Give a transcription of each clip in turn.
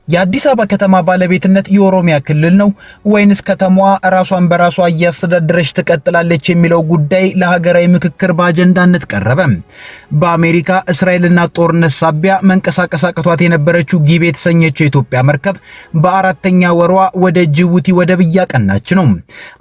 የአዲስ አበባ ከተማ ባለቤትነት የኦሮሚያ ክልል ነው ወይንስ ከተማዋ ራሷን በራሷ እያስተዳደረች ትቀጥላለች የሚለው ጉዳይ ለሀገራዊ ምክክር በአጀንዳነት ቀረበ። በአሜሪካ እስራኤልና ጦርነት ሳቢያ መንቀሳቀስ አቅቷት የነበረችው ጊቤ የተሰኘችው የኢትዮጵያ መርከብ በአራተኛ ወሯ ወደ ጅቡቲ ወደብ እያቀናች ነው።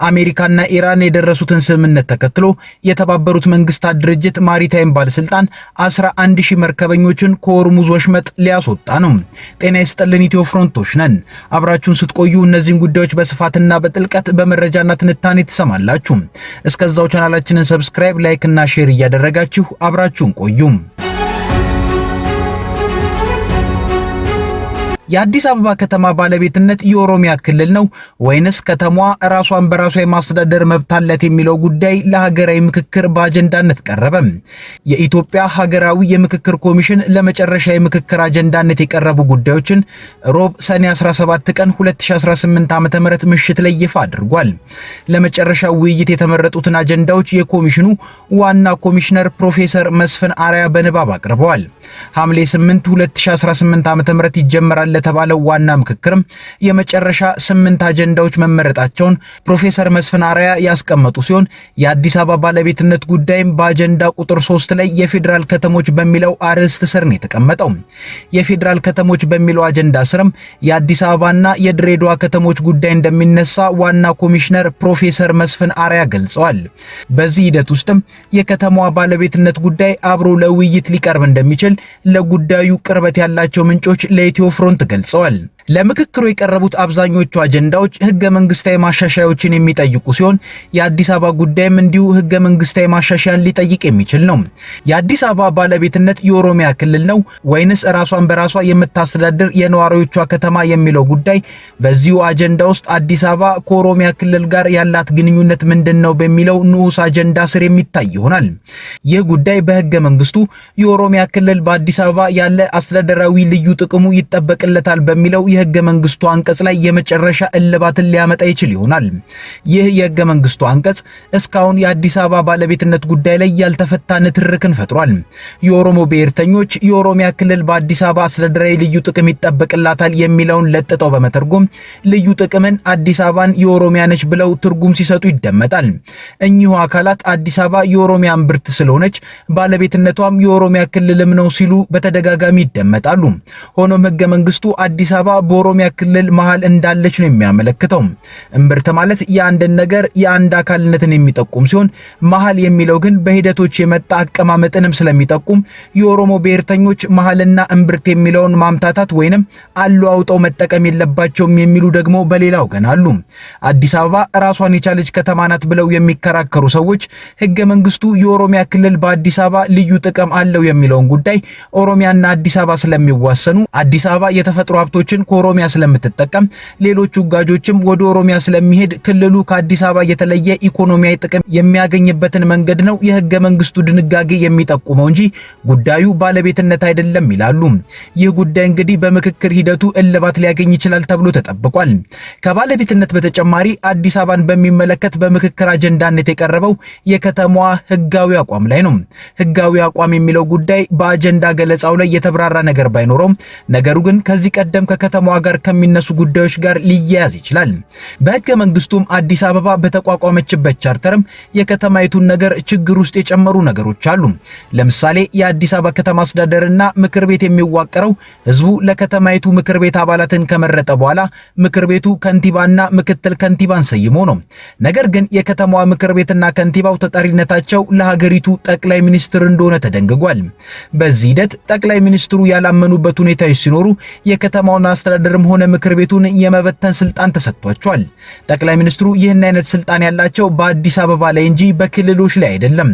አሜሪካና ኢራን የደረሱትን ስምምነት ተከትሎ የተባበሩት መንግስታት ድርጅት ማሪታይም ባለስልጣን 11000 መርከበኞችን ከሆርሙዝ ወሽመጥ ሊያስወጣ ነው። ጤና ይስጥልን ኢትዮ ፍሮንቶች ነን። አብራችሁን ስትቆዩ እነዚህን ጉዳዮች በስፋትና በጥልቀት በመረጃና ትንታኔ ትሰማላችሁ። እስከዛው ቻናላችንን ሰብስክራይብ፣ ላይክ እና ሼር እያደረጋችሁ አብራችሁን ቆዩ። የአዲስ አበባ ከተማ ባለቤትነት የኦሮሚያ ክልል ነው ወይንስ ከተማዋ ራሷን በራሷ የማስተዳደር መብት አላት የሚለው ጉዳይ ለሀገራዊ ምክክር በአጀንዳነት ቀረበ። የኢትዮጵያ ሀገራዊ የምክክር ኮሚሽን ለመጨረሻ የምክክር አጀንዳነት የቀረቡ ጉዳዮችን ሮብ ሰኔ 17 ቀን 2018 ዓ.ም ምሽት ላይ ይፋ አድርጓል። ለመጨረሻው ውይይት የተመረጡትን አጀንዳዎች የኮሚሽኑ ዋና ኮሚሽነር ፕሮፌሰር መስፍን አርአያ በንባብ አቅርበዋል። ሐምሌ 8 2018 ዓ.ም ይጀምራል ለተባለው ዋና ምክክርም የመጨረሻ 8 አጀንዳዎች መመረጣቸውን ፕሮፌሰር መስፍን አርአያ ያስቀመጡ ሲሆን የአዲስ አበባ ባለቤትነት ጉዳይም በአጀንዳ ቁጥር 3 ላይ የፌዴራል ከተሞች በሚለው አርዕስት ስር ነው የተቀመጠው። የፌዴራል ከተሞች በሚለው አጀንዳ ስርም የአዲስ አበባና የድሬዳዋ ከተሞች ጉዳይ እንደሚነሳ ዋና ኮሚሽነር ፕሮፌሰር መስፍን አርአያ ገልጸዋል። በዚህ ሂደት ውስጥም የከተማዋ ባለቤትነት ጉዳይ አብሮ ለውይይት ሊቀርብ እንደሚችል ለጉዳዩ ቅርበት ያላቸው ምንጮች ለኢትዮ ፍሮንት ገልጸዋል። ለምክክሩ የቀረቡት አብዛኞቹ አጀንዳዎች ህገ መንግስታዊ ማሻሻያዎችን የሚጠይቁ ሲሆን የአዲስ አበባ ጉዳይም እንዲሁ ህገ መንግስታዊ ማሻሻያን ሊጠይቅ የሚችል ነው። የአዲስ አበባ ባለቤትነት የኦሮሚያ ክልል ነው ወይንስ ራሷን በራሷ የምታስተዳድር የነዋሪዎቿ ከተማ የሚለው ጉዳይ በዚሁ አጀንዳ ውስጥ አዲስ አበባ ከኦሮሚያ ክልል ጋር ያላት ግንኙነት ምንድነው በሚለው ንዑስ አጀንዳ ስር የሚታይ ይሆናል። ይህ ጉዳይ በህገ መንግስቱ የኦሮሚያ ክልል በአዲስ አበባ ያለ አስተዳደራዊ ልዩ ጥቅሙ ይጠበቅለታል በሚለው የህገ መንግስቱ አንቀጽ ላይ የመጨረሻ እልባትን ሊያመጣ ይችል ይሆናል። ይህ የህገ መንግስቱ አንቀጽ እስካሁን የአዲስ አበባ ባለቤትነት ጉዳይ ላይ ያልተፈታ ንትርክን ፈጥሯል። የኦሮሞ ብሔርተኞች የኦሮሚያ ክልል በአዲስ አበባ አስተዳደራዊ ልዩ ጥቅም ይጠበቅላታል የሚለውን ለጥጠው በመተርጎም ልዩ ጥቅምን አዲስ አበባን የኦሮሚያ ነች ብለው ትርጉም ሲሰጡ ይደመጣል። እኚሁ አካላት አዲስ አበባ የኦሮሚያ እምብርት ስለሆነች ባለቤትነቷም የኦሮሚያ ክልልም ነው ሲሉ በተደጋጋሚ ይደመጣሉ። ሆኖም ህገ መንግስቱ አዲስ አበባ በኦሮሚያ ክልል መሃል እንዳለች ነው የሚያመለክተው። እምብርት ማለት የአንድን ነገር የአንድ አካልነትን የሚጠቁም ሲሆን መሃል የሚለው ግን በሂደቶች የመጣ አቀማመጥንም ስለሚጠቁም የኦሮሞ ብሔርተኞች መሃልና እምብርት የሚለውን ማምታታት ወይንም አለዋውጠው መጠቀም የለባቸውም የሚሉ ደግሞ በሌላ ወገን አሉ። አዲስ አበባ ራሷን የቻለች ከተማ ናት ብለው የሚከራከሩ ሰዎች ህገ መንግስቱ የኦሮሚያ ክልል በአዲስ አበባ ልዩ ጥቅም አለው የሚለውን ጉዳይ ኦሮሚያና አዲስ አበባ ስለሚዋሰኑ አዲስ አበባ የተፈጥሮ ሀብቶችን ከኦሮሚያ ስለምትጠቀም ሌሎች ውጋጆችም ወደ ኦሮሚያ ስለሚሄድ ክልሉ ከአዲስ አበባ የተለየ ኢኮኖሚያዊ ጥቅም የሚያገኝበትን መንገድ ነው የህገ መንግስቱ ድንጋጌ የሚጠቁመው እንጂ ጉዳዩ ባለቤትነት አይደለም ይላሉ። ይህ ጉዳይ እንግዲህ በምክክር ሂደቱ እልባት ሊያገኝ ይችላል ተብሎ ተጠብቋል። ከባለቤትነት በተጨማሪ አዲስ አበባን በሚመለከት በምክክር አጀንዳነት የቀረበው የከተማዋ ህጋዊ አቋም ላይ ነው። ህጋዊ አቋም የሚለው ጉዳይ በአጀንዳ ገለጻው ላይ የተብራራ ነገር ባይኖረውም ነገሩ ግን ከዚህ ቀደም ከከተማዋ ጋር ከሚነሱ ጉዳዮች ጋር ሊያያዝ ይችላል። በህገ መንግስቱም አዲስ አበባ በተቋቋመችበት ቻርተርም የከተማይቱን ነገር ችግር ውስጥ የጨመሩ ነገሮች አሉ። ለምሳሌ የአዲስ አበባ ከተማ አስተዳደርና ምክር ቤት የሚዋቀረው ህዝቡ ለከተማይቱ ምክር ቤት አባላትን ከመረጠ በኋላ ምክር ቤቱ ከንቲባና ምክትል ከንቲባን ሰይሞ ነው። ነገር ግን የከተማዋ ምክር ቤትና ከንቲባው ተጠሪነታቸው ለሀገሪቱ ጠቅላይ ሚኒስትር እንደሆነ ተደንግጓል። በዚህ ሂደት ጠቅላይ ሚኒስትሩ ያላመኑበት ሁኔታዎች ሲኖሩ የከተማውን አስተዳደርም ሆነ ምክር ቤቱን የመበተን ስልጣን ተሰጥቷቸዋል። ጠቅላይ ሚኒስትሩ ይህን አይነት ስልጣን ያላቸው በአዲስ አበባ ላይ እንጂ በክልሎች ላይ አይደለም።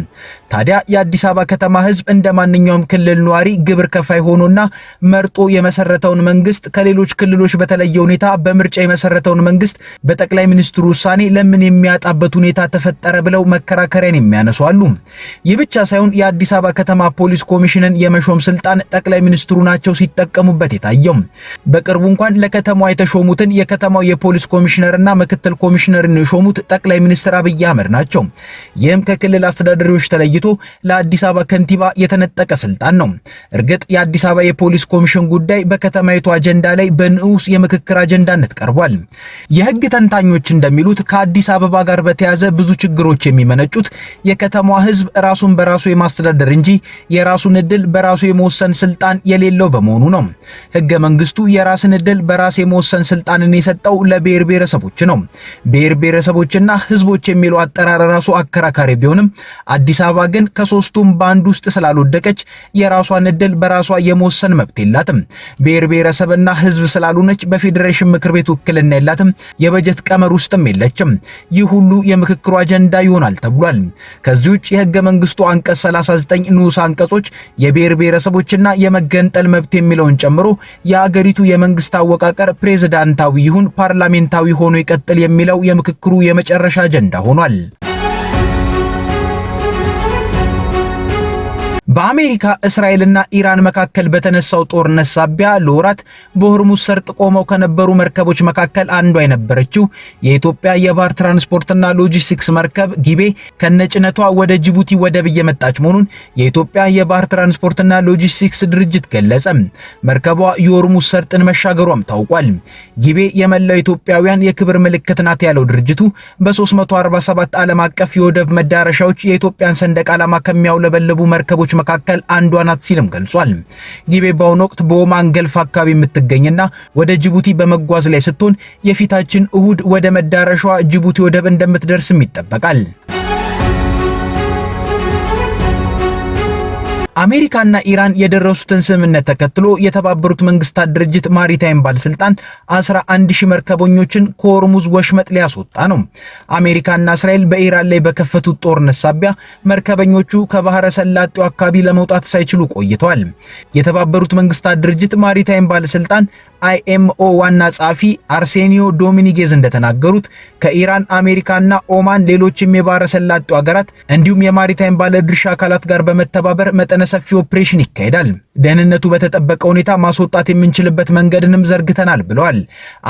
ታዲያ የአዲስ አበባ ከተማ ህዝብ እንደ ማንኛውም ክልል ነዋሪ ግብር ከፋይ ሆኖና መርጦ የመሰረተውን መንግስት ከሌሎች ክልሎች በተለየ ሁኔታ በምርጫ የመሰረተውን መንግስት በጠቅላይ ሚኒስትሩ ውሳኔ ለምን የሚያጣበት ሁኔታ ተፈጠረ ብለው መከራከሪያን የሚያነሱ አሉ። ይህ ብቻ ሳይሆን የአዲስ አበባ ከተማ ፖሊስ ኮሚሽንን የመሾም ስልጣን ጠቅላይ ሚኒስትሩ ናቸው ሲጠቀሙበት የታየው። በቅርቡ በቅርቡ እንኳን ለከተማዋ የተሾሙትን የከተማው የፖሊስ ኮሚሽነርና ምክትል ኮሚሽነርን የሾሙት ጠቅላይ ሚኒስትር አብይ አህመድ ናቸው። ይህም ከክልል አስተዳዳሪዎች ተለይቶ ለአዲስ አበባ ከንቲባ የተነጠቀ ስልጣን ነው። እርግጥ የአዲስ አበባ የፖሊስ ኮሚሽን ጉዳይ በከተማይቱ አጀንዳ ላይ በንዑስ የምክክር አጀንዳነት ቀርቧል። የህግ ተንታኞች እንደሚሉት ከአዲስ አበባ ጋር በተያያዘ ብዙ ችግሮች የሚመነጩት የከተማዋ ህዝብ ራሱን በራሱ የማስተዳደር እንጂ የራሱን እድል በራሱ የመወሰን ስልጣን የሌለው በመሆኑ ነው። ህገ መንግስቱ የራስን እድል በራስ የመወሰን ስልጣንን የሰጠው ለብሔር ብሔረሰቦች ነው። ብሔር ብሔረሰቦችና ህዝቦች የሚለው አጠራር ራሱ አከራካሪ ቢሆንም አዲስ አበባ ግን ከሶስቱም በአንድ ውስጥ ስላልወደቀች የራሷን እድል በራሷ የመወሰን መብት የላትም። ብሔር ብሔረሰብና ህዝብ ስላልሆነች በፌዴሬሽን ምክር ቤት ውክልና የላትም። የበጀት ቀመር ውስጥም የለችም። ይህ ሁሉ የምክክሩ አጀንዳ ይሆናል ተብሏል። ከዚህ ውጭ የህገ መንግስቱ አንቀጽ 39 ንዑስ አንቀጾች የብሔር ብሔረሰቦችና የመገንጠል መብት የሚለውን ጨምሮ የሀገሪቱ የመንግስት አወቃቀር ፕሬዝዳንታዊ ይሁን ፓርላሜንታዊ ሆኖ ይቀጥል የሚለው የምክክሩ የመጨረሻ አጀንዳ ሆኗል። በአሜሪካ እስራኤልና ኢራን መካከል በተነሳው ጦርነት ሳቢያ ለወራት በሆርሙዝ ሰርጥ ቆመው ከነበሩ መርከቦች መካከል አንዷ የነበረችው የኢትዮጵያ የባህር ትራንስፖርትና ሎጂስቲክስ መርከብ ጊቤ ከነጭነቷ ወደ ጅቡቲ ወደብ እየመጣች መሆኑን የኢትዮጵያ የባህር ትራንስፖርትና ሎጂስቲክስ ድርጅት ገለጸ። መርከቧ የሆርሙዝ ሰርጥን መሻገሯም ታውቋል። ጊቤ የመላው ኢትዮጵያውያን የክብር ምልክት ናት ያለው ድርጅቱ በ347 ዓለም አቀፍ የወደብ መዳረሻዎች የኢትዮጵያን ሰንደቅ ዓላማ ከሚያውለበልቡ መርከቦች መካከል አንዷ ናት ሲልም ገልጿል። ጊቤ በአሁኑ ወቅት በኦማን ገልፍ አካባቢ የምትገኝና ወደ ጅቡቲ በመጓዝ ላይ ስትሆን የፊታችን እሁድ ወደ መዳረሻዋ ጅቡቲ ወደብ እንደምትደርስም ይጠበቃል። አሜሪካና ኢራን የደረሱትን ስምምነት ተከትሎ የተባበሩት መንግስታት ድርጅት ማሪታይም ባለስልጣን 11000 መርከበኞችን ከሆርሙዝ ወሽመጥ ሊያስወጣ ነው። አሜሪካና እስራኤል በኢራን ላይ በከፈቱት ጦርነት ሳቢያ መርከበኞቹ ከባህረ ሰላጤው አካባቢ ለመውጣት ሳይችሉ ቆይተዋል። የተባበሩት መንግስታት ድርጅት ማሪታይም ባለስልጣን አይኤምኦ ዋና ጸሐፊ አርሴኒዮ ዶሚኒጌዝ እንደተናገሩት ከኢራን፣ አሜሪካና ኦማን ሌሎችም የባህረ ሰላጤው ሀገራት እንዲሁም የማሪታይም ባለድርሻ አካላት ጋር በመተባበር መጠነ ሰፊ ኦፕሬሽን ይካሄዳል። ደህንነቱ በተጠበቀ ሁኔታ ማስወጣት የምንችልበት መንገድንም ዘርግተናል ብለዋል።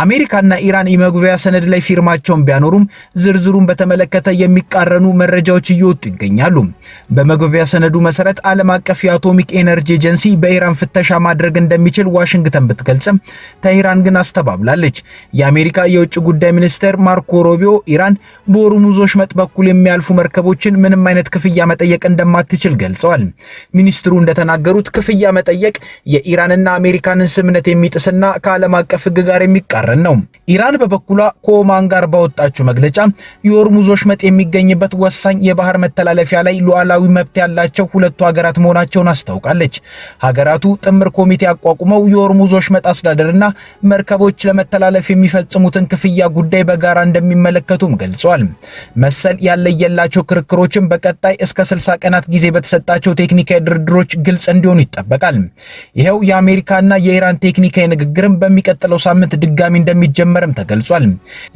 አሜሪካና ኢራን የመግቢያ ሰነድ ላይ ፊርማቸውን ቢያኖሩም ዝርዝሩን በተመለከተ የሚቃረኑ መረጃዎች እየወጡ ይገኛሉ። በመግቢያ ሰነዱ መሰረት ዓለም አቀፍ የአቶሚክ ኤነርጂ ኤጀንሲ በኢራን ፍተሻ ማድረግ እንደሚችል ዋሽንግተን ብትገልጽም ተህራን ግን አስተባብላለች። የአሜሪካ የውጭ ጉዳይ ሚኒስትር ማርኮ ሩቢዮ ኢራን በሆርሙዝ ወሽመጥ በኩል የሚያልፉ መርከቦችን ምንም አይነት ክፍያ መጠየቅ እንደማትችል ገልጸዋል። ሚኒስትሩ እንደተናገሩት ክፍያ መጠየቅ የኢራንና አሜሪካንን ስምምነት የሚጥስና ከዓለም አቀፍ ሕግ ጋር የሚቃረን ነው። ኢራን በበኩሏ ከኦማን ጋር ባወጣችው መግለጫ የሆርሙዝ ወሽመጥ የሚገኝበት ወሳኝ የባህር መተላለፊያ ላይ ሉዓላዊ መብት ያላቸው ሁለቱ ሀገራት መሆናቸውን አስታውቃለች። ሀገራቱ ጥምር ኮሚቴ አቋቁመው የሆርሙዝ ወሽመጥ አስተዳደርና መርከቦች ለመተላለፍ የሚፈጽሙትን ክፍያ ጉዳይ በጋራ እንደሚመለከቱም ገልጸዋል። መሰል ያለየላቸው ክርክሮችን በቀጣይ እስከ 60 ቀናት ጊዜ በተሰጣቸው ቴክኒካዊ ድርድሮች ግልጽ እንዲሆኑ ይጠበቃል። ይሄው የአሜሪካና የኢራን ቴክኒካዊ ንግግርም በሚቀጥለው ሳምንት ድጋሚ እንደሚጀመርም ተገልጿል።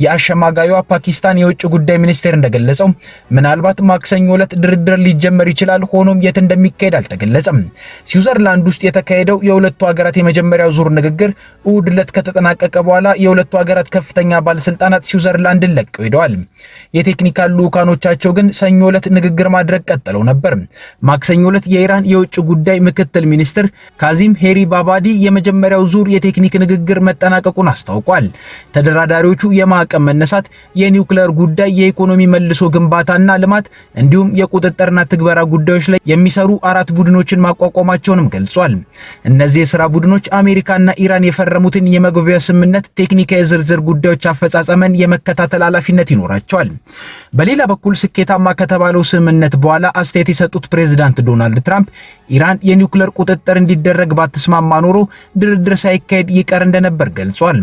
የአሸማጋዩዋ ፓኪስታን የውጭ ጉዳይ ሚኒስቴር እንደገለጸው ምናልባት ማክሰኞ ዕለት ድርድር ሊጀመር ይችላል። ሆኖም የት እንደሚካሄድ አልተገለጸም። ስዊዘርላንድ ውስጥ የተካሄደው የሁለቱ ሀገራት የመጀመሪያው ዙር ንግግር እሁድ ዕለት ከተጠናቀቀ በኋላ የሁለቱ ሀገራት ከፍተኛ ባለስልጣናት ስዊዘርላንድን ለቀው ሄደዋል። የቴክኒካል ልዑካኖቻቸው ግን ሰኞ ዕለት ንግግር ማድረግ ቀጥለው ነበር። ማክሰኞ ዕለት የኢራን የውጭ ጉዳይ ምክትል ሚኒስትር ካዚም ሄሪ ባባዲ የመጀመሪያው ዙር የቴክኒክ ንግግር መጠናቀቁን አስታውቋል። ተደራዳሪዎቹ የማዕቀብ መነሳት፣ የኒውክሌር ጉዳይ፣ የኢኮኖሚ መልሶ ግንባታና ልማት እንዲሁም የቁጥጥርና ትግበራ ጉዳዮች ላይ የሚሰሩ 4 ቡድኖችን ማቋቋማቸውንም ገልጿል። እነዚህ የሥራ ቡድኖች አሜሪካና ኢራን የፈረሙትን የመግቢያ ስምምነት ቴክኒካዊ ዝርዝር ጉዳዮች አፈጻጸምን የመከታተል ኃላፊነት ይኖራቸዋል። በሌላ በኩል ስኬታማ ከተባለው ስምምነት በኋላ አስተያየት የሰጡት ፕሬዝዳንት ዶናልድ ትራምፕ ኢራን የኒውክሌር ቁጥጥር እንዲደረግ ባትስማማ ኖሮ ድርድር ሳይካሄድ ይቀር እንደነበር ገልጿል።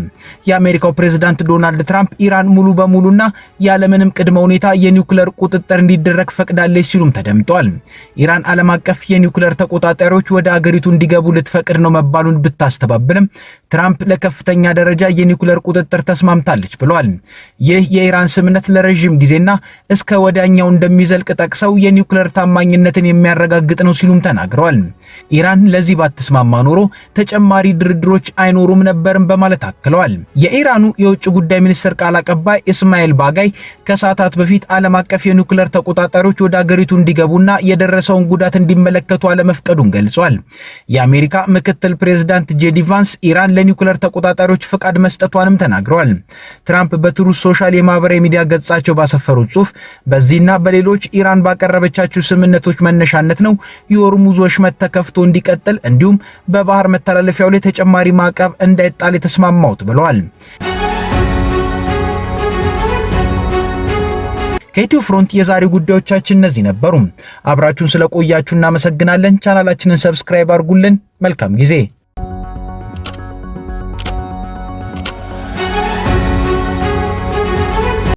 የአሜሪካው ፕሬዝዳንት ዶናልድ ትራምፕ ኢራን ሙሉ በሙሉና ያለምንም ቅድመ ሁኔታ የኒውክሌር ቁጥጥር እንዲደረግ ፈቅዳለች ሲሉም ተደምጧል። ኢራን ዓለም አቀፍ የኒውክሌር ተቆጣጣሪዎች ወደ አገሪቱ እንዲገቡ ልትፈቅድ ነው መባሉን ብታስተባብልም ትራምፕ ለከፍተኛ ደረጃ የኒውክሌር ቁጥጥር ተስማምታለች ብለዋል። ይህ የኢራን ስምምነት ለረጅም ጊዜና እስከ ወዲያኛው እንደሚዘልቅ ጠቅሰው የኒውክሌር ታማኝነትን የሚያረጋግጥ ነው ሲሉም ተናግረዋል። ኢራን ለዚህ ባትስማማ ኖሮ ተጨማሪ ድርድሮች አይኖሩም ነበርም በማለት አክለዋል። የኢራኑ የውጭ ጉዳይ ሚኒስትር ቃል አቀባይ እስማኤል ባጋይ ከሰዓታት በፊት ዓለም አቀፍ የኒውክሌር ተቆጣጣሪዎች ወደ አገሪቱ እንዲገቡና የደረሰውን ጉዳት እንዲመለከቱ አለመፍቀዱን ገልጿል። የአሜሪካ ምክትል ፕሬዝዳንት ጄዲ ቫንስ ኢራን ለኒውክሌር ተቆጣጣሪዎች ፍቃድ መስጠቷንም ተናግረዋል። ትራምፕ በትሩዝ ሶሻል የማህበራዊ ሚዲያ ገጻቸው ባሰፈሩት ጽሑፍ በዚህና በሌሎች ኢራን ባቀረበቻቸው ስምምነቶች መነሻነት ነው የሆርሙዝ ወሽመጥ ተከፍቶ እንዲቀጥል እንዲሁም በባህር መተላለፊያው ላይ ተጨማሪ ማዕቀብ እንዳይጣል የተስማማሁት ብለዋል። ከኢትዮ ፍሮንት የዛሬው ጉዳዮቻችን እነዚህ ነበሩ። አብራችሁን ስለቆያችሁ እናመሰግናለን። ቻናላችንን ሰብስክራይብ አድርጉልን። መልካም ጊዜ